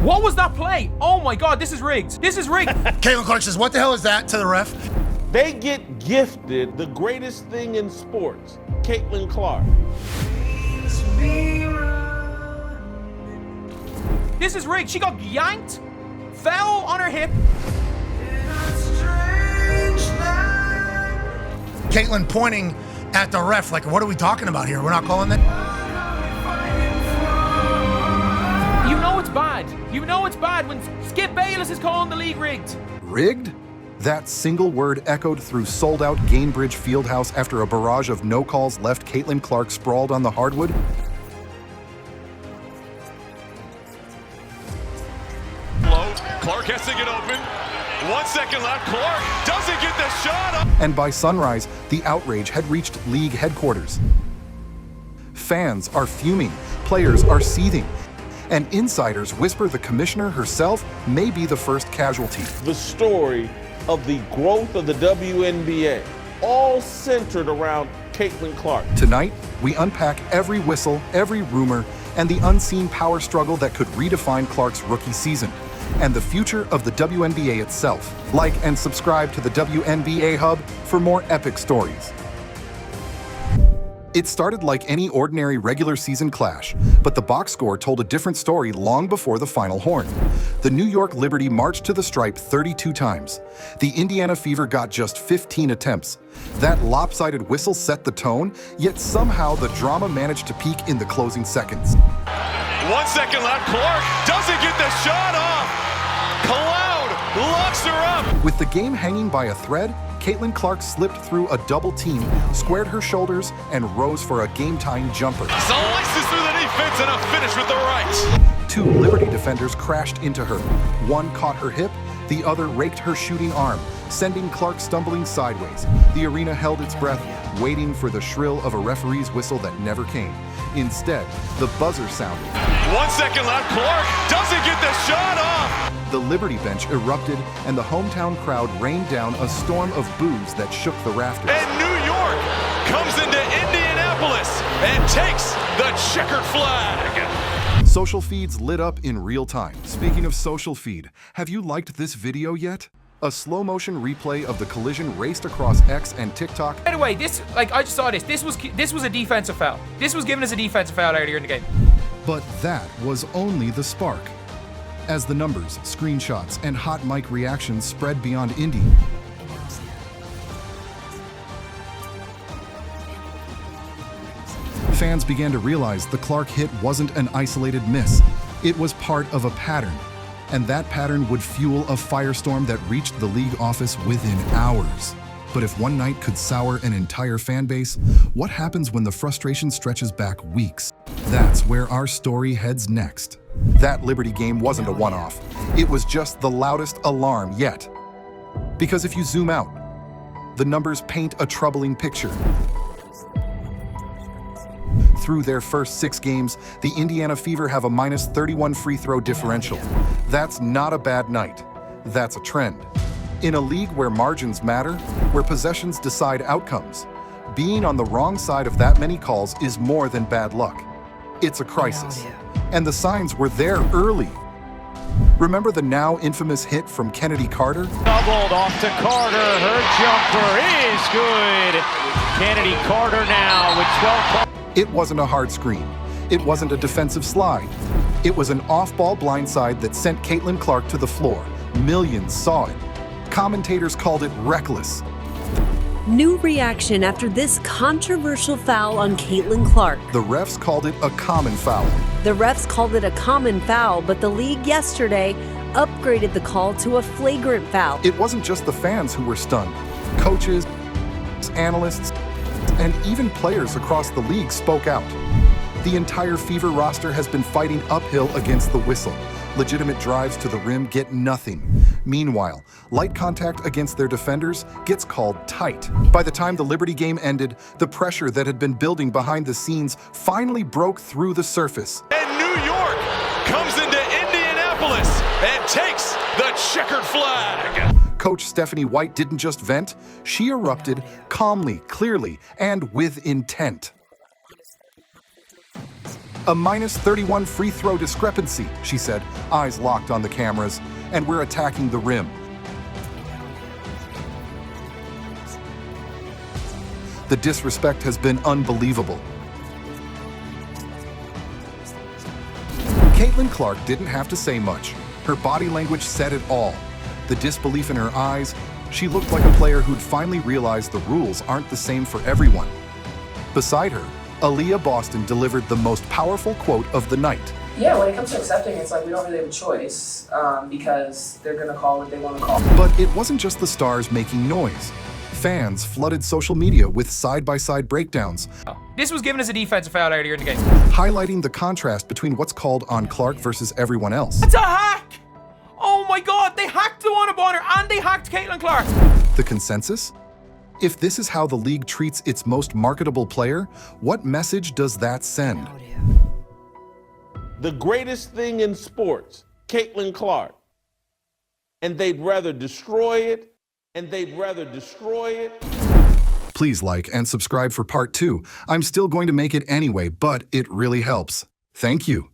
What was that play? Oh my God, this is rigged. This is rigged. Caitlin Clark says, what the hell is that, to the ref? They get gifted the greatest thing in sports, Caitlin Clark. This is rigged. She got yanked, fell on her hip. Caitlin pointing at the ref like, what are we talking about here? We're not calling that? You know it's bad. You know it's bad when Skip Bayless is calling the league rigged. Rigged? That single word echoed through sold-out Gainbridge Fieldhouse after a barrage of no calls left Caitlin Clark sprawled on the hardwood. Clark has to get open. 1 second left. Clark doesn't get the shot up. And by sunrise, the outrage had reached league headquarters. Fans are fuming, players are seething, and insiders whisper the commissioner herself may be the first casualty. The story of the growth of the WNBA, all centered around Caitlin Clark. Tonight, we unpack every whistle, every rumor, and the unseen power struggle that could redefine Clark's rookie season, and the future of the WNBA itself. Like and subscribe to the WNBA Hub for more epic stories. It started like any ordinary regular season clash, but the box score told a different story long before the final horn. The New York Liberty marched to the stripe 32 times. The Indiana Fever got just 15 attempts. That lopsided whistle set the tone, yet somehow the drama managed to peak in the closing seconds. 1 second left. Clark doesn't get the shot off. Cloud locks her up. With the game hanging by a thread, Caitlin Clark slipped through a double team, squared her shoulders, and rose for a game-tying jumper. Slices through the defense and a finish with the right. 2 Liberty defenders crashed into her. One caught her hip, the other raked her shooting arm, sending Clark stumbling sideways. The arena held its breath, waiting for the shrill of a referee's whistle that never came. Instead, the buzzer sounded. 1 second left. Clark doesn't get the shot off. The Liberty bench erupted, and the hometown crowd rained down a storm of boos that shook the rafters. And New York comes into Indianapolis and takes the checkered flag. Social feeds lit up in real time. Speaking of social feed, have you liked this video yet? A slow-motion replay of the collision raced across X and TikTok. By the way, this, like, I just saw this. This was a defensive foul. This was given as a defensive foul earlier in the game. But that was only the spark. As the numbers, screenshots, and hot mic reactions spread beyond Indy, fans began to realize the Clark hit wasn't an isolated miss. It was part of a pattern, and that pattern would fuel a firestorm that reached the league office within hours. But if one night could sour an entire fan base, what happens when the frustration stretches back weeks? That's where our story heads next. That Liberty game wasn't a one-off. It was just the loudest alarm yet. Because if you zoom out, the numbers paint a troubling picture. Through their first 6 games, the Indiana Fever have a -31 free throw differential. That's not a bad night. That's a trend. In a league where margins matter, where possessions decide outcomes, being on the wrong side of that many calls is more than bad luck. It's a crisis. And the signs were there early. Remember the now infamous hit from Chennedy Carter? Doubled off to Carter. Her jumper is good. Chennedy Carter now with 12 points. It wasn't a hard screen. It wasn't a defensive slide. It was an off-ball blindside that sent Caitlin Clark to the floor. Millions saw it. Commentators called it reckless. New reaction after this controversial foul on Caitlin Clark. The refs called it a common foul. The refs called it a common foul, but the league yesterday upgraded the call to a flagrant foul. It wasn't just the fans who were stunned. Coaches, analysts, and even players across the league spoke out. The entire Fever roster has been fighting uphill against the whistle. Legitimate drives to the rim get nothing. Meanwhile, light contact against their defenders gets called tight. By the time the Liberty game ended, the pressure that had been building behind the scenes finally broke through the surface. And New York comes into Indianapolis and takes the checkered flag. Coach Stephanie White didn't just vent, she erupted calmly, clearly, and with intent. A -31 free throw discrepancy, she said, eyes locked on the cameras, and we're attacking the rim. The disrespect has been unbelievable. Caitlin Clark didn't have to say much. Her body language said it all. The disbelief in her eyes, she looked like a player who'd finally realized the rules aren't the same for everyone. Beside her, Aaliyah Boston delivered the most powerful quote of the night. Yeah, when it comes to accepting, it's like we don't really have a choice because they're going to call what they want to call. But it wasn't just the stars making noise. Fans flooded social media with side-by-side breakdowns, This was given as a defensive foul earlier in the game. highlighting the contrast between what's called on Clark versus everyone else. It's a hack! Oh my god, they hacked the one upon her and they hacked Caitlin Clark. The consensus? If this is how the league treats its most marketable player, what message does that send? The greatest thing in sports, Caitlin Clark. And they'd rather destroy it, Please like and subscribe for part 2. I'm still going to make it anyway, but it really helps. Thank you.